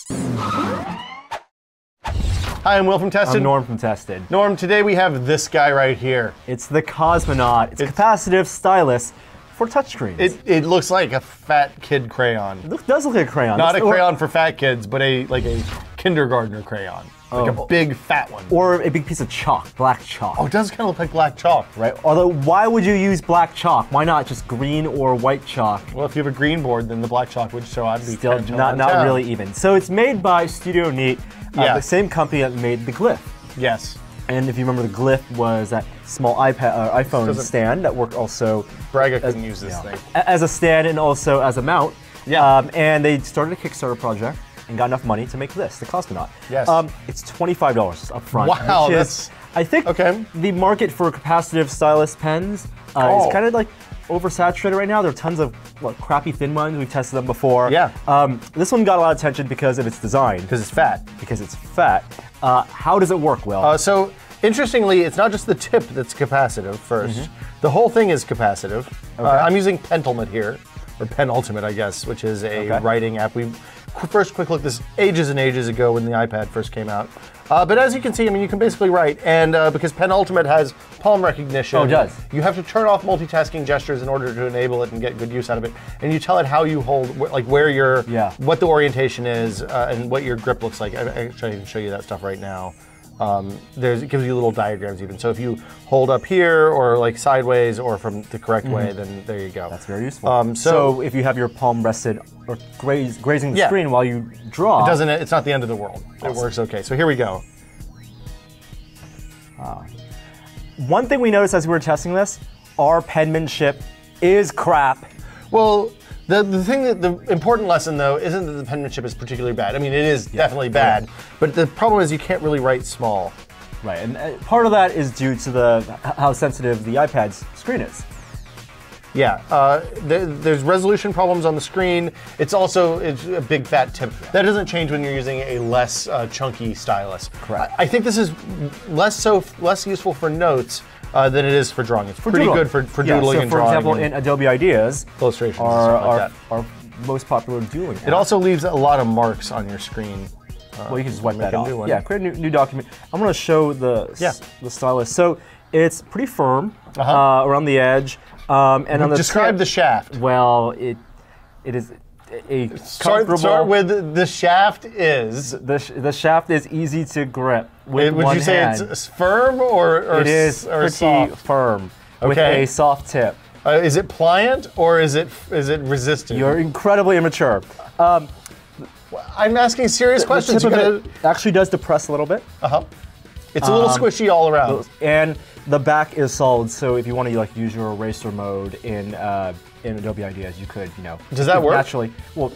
Hi, I'm Will from Tested. I'm Norm from Tested. Norm, today we have this guy right here. It's the Cosmonaut. It's a capacitive stylus for touchscreens. It looks like a fat kid crayon. It does look like a crayon. Not a crayon for fat kids, but like a kindergartner crayon. Like a big fat one. Or a big piece of chalk, black chalk. Oh, it does kind of look like black chalk. Right? Although, why would you use black chalk? Why not just green or white chalk? Well, if you have a green board, then the black chalk would show out to be still not really even. So it's made by Studio Neat, the same company that made the Glyph. Yes. And if you remember, the Glyph was that small iPhone stand that worked also Braga couldn't use this thing as a stand and also as a mount. Yeah. And they started a Kickstarter project and got enough money to make this, the Cosmonaut. Yes. It's $25 up front. Wow, that's I think the market for capacitive stylus pens is kind of like oversaturated right now. There are tons of crappy thin ones. We've tested them before. Yeah. This one got a lot of attention because of its design. Because it's fat. Because it's fat. How does it work, Will? So, interestingly, it's not just the tip that's capacitive first. The whole thing is capacitive. I'm using Penultimate here, or Penultimate, I guess, which is a writing app. We first quick looked this ages and ages ago when the iPad first came out. But as you can see, I mean, you can basically write, and because Penultimate has palm recognition, it does. You have to turn off multitasking gestures in order to enable it and get good use out of it. And you tell it how you hold, like where your, what the orientation is, and what your grip looks like. Actually, I can show you that stuff right now. It gives you little diagrams even. So if you hold up here, or like sideways, or from the correct way, then there you go. That's very useful. So if you have your palm rested or grazing the screen while you draw, it's not the end of the world. Awesome. It works okay. So here we go. One thing we noticed as we were testing this, our penmanship is crap. Well, the important lesson though isn't that the penmanship is particularly bad. I mean, it is definitely bad, but the problem is you can't really write small. Right, and part of that is due to how sensitive the iPad's screen is. Yeah, there's resolution problems on the screen. It's a big fat tip. That doesn't change when you're using a less chunky stylus. Correct. I think this is less useful for notes than it is for drawing. It's pretty good for doodling and drawing. For example, in Adobe Ideas, illustrations are most popular doodling app. It also leaves a lot of marks on your screen. Well, you can just wipe that off. Yeah, create a new document. I'm going to show the stylus. So it's pretty firm around the edge. And on the describe the shaft. Well, it is a comfortable. Start with the shaft is. The shaft is easy to grip with one hand. Would you say it's firm or it is pretty soft? Firm with a soft tip. Is it pliant or is it resistant? You're incredibly immature. I'm asking serious questions. It actually does depress a little bit. It's a little squishy all around. And the back is solid, so if you want to use your eraser mode in Adobe Ideas, you could, Does that work? Naturally, well,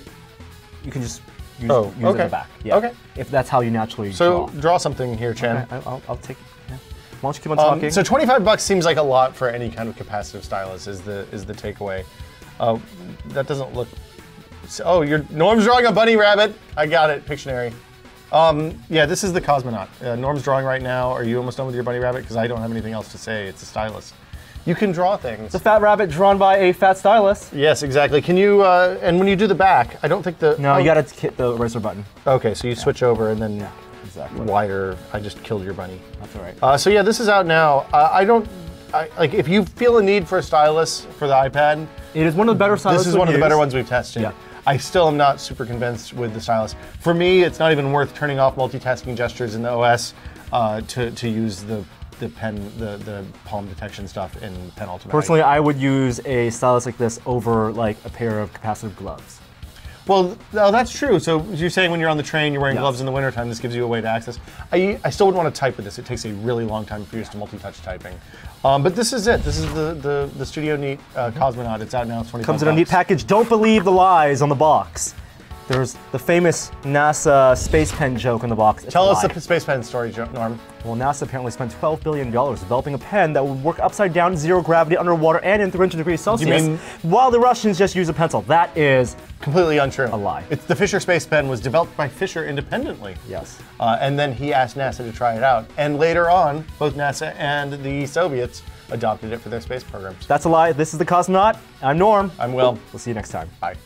you can just use it in the back. Yeah. Okay. If that's how you naturally draw. So draw something here, Chan. Okay, I'll take it. Yeah. Why don't you keep on talking? So $25 seems like a lot for any kind of capacitive stylus. Is the takeaway? That doesn't look. Oh, Norm's drawing a bunny rabbit. I got it. Pictionary. Yeah, this is the Cosmonaut. Norm's drawing right now. Are you almost done with your bunny rabbit? Because I don't have anything else to say. It's a stylus. You can draw things. It's a fat rabbit drawn by a fat stylus. Yes, exactly. Can you, and when you do the back, I don't think No, you gotta hit the eraser button. Okay, so you switch over and then wider. I just killed your bunny. That's all right. So yeah, this is out now. Like if you feel a need for a stylus for the iPad. It is one of the better styluses. This is one of the better ones we've tested. Yeah. I still am not super convinced with the stylus. For me, it's not even worth turning off multitasking gestures in the OS to use the palm detection stuff in Penultimate. Personally, I would use a stylus like this over like a pair of capacitive gloves. Well, no, that's true. So you're saying when you're on the train, you're wearing gloves in the wintertime, this gives you a way to access. I still wouldn't want to type with this. It takes a really long time if you're used to multi-touch typing. But this is it. This is the Studio Neat Cosmonaut. It's out now. It's $25. Comes in a neat package. Don't believe the lies on the box. There's the famous NASA space pen joke in the box. Tell us the space pen story, Norm. Well, NASA apparently spent $12 billion developing a pen that would work upside down, zero gravity, underwater, and in 300 degrees Celsius, while the Russians just use a pencil. That is completely untrue. A lie. The Fisher space pen was developed by Fisher independently. Yes. And then he asked NASA to try it out. And later on, both NASA and the Soviets adopted it for their space programs. That's a lie. This is the Cosmonaut. I'm Norm. I'm Will. We'll see you next time. Bye.